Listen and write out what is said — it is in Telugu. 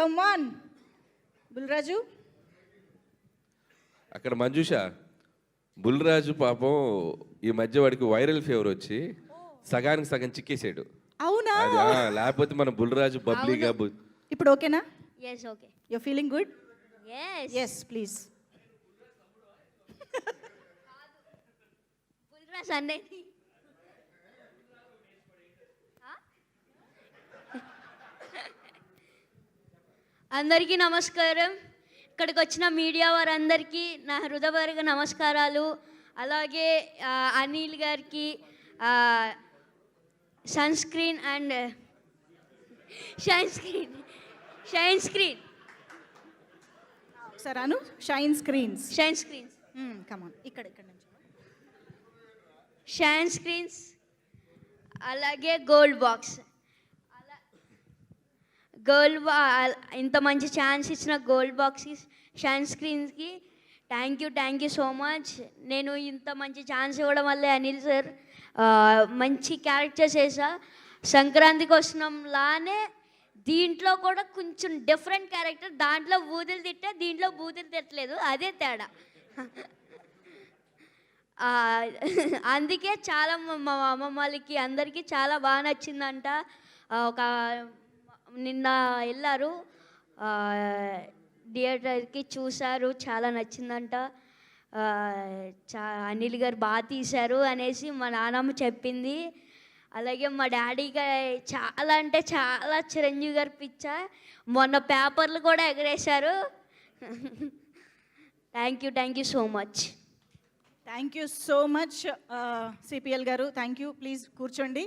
Come on Bulraju. అక్కడ మంజుష, బుల్రాజు పాపం ఈ మధ్య వాడికి వైరల్ ఫీవర్ వచ్చి సగానికి సగం చిక్కేసాడు. అవునా? లేకపోతే మన బుల్రాజు బబ్లీగా ఇప్పుడు ఓకేనా? yes okay you feeling good? yes please. Bulraj అన్నే అందరికీ నమస్కారం. ఇక్కడికి వచ్చిన మీడియా వారందరికీ నా హృదయపూర్వక నమస్కారాలు. అలాగే అనిల్ గారికి sun screen and shine screen సరే అను, షైన్ స్క్రీన్స్ కమ్ ఆన్, ఇక్కడ నుంచి షైన్ స్క్రీన్స్, అలాగే గోల్డ్ బాక్స్, ఇంత మంచి ఛాన్స్ ఇచ్చిన గోల్డ్ బాక్స్కి, షైన్ స్క్రీన్స్కి థ్యాంక్ యూ సో మచ్. నేను ఇంత మంచి ఛాన్స్ ఇవ్వడం వల్లే అనిల్ సార్ మంచి క్యారెక్టర్స్ వేసా. సంక్రాంతికి వస్తున్నాంలానే దీంట్లో కూడా కొంచెం డిఫరెంట్ క్యారెక్టర్. దాంట్లో బూతులు తిట్టా, దీంట్లో బూతులు తిట్టలేదు, అదే తేడా. అందుకే చాలా మా అమ్మమ్మ వాళ్ళకి అందరికీ చాలా బాగా నచ్చిందంట. ఒక నిన్న వెళ్ళారు థియేటర్కి, చూశారు, చాలా నచ్చిందంట. అనిల్ గారు బాగా తీశారు అనేసి మా నాన్నమ్మ చెప్పింది. అలాగే మా డాడీగా చాలా అంటే చాలా చిరంజీవి గారు పిచ్చ. మొన్న పేపర్లు కూడా ఎగరేశారు. Thank you so much. Thank you so much CPL గారు. Thank you. ప్లీజ్ కూర్చోండి.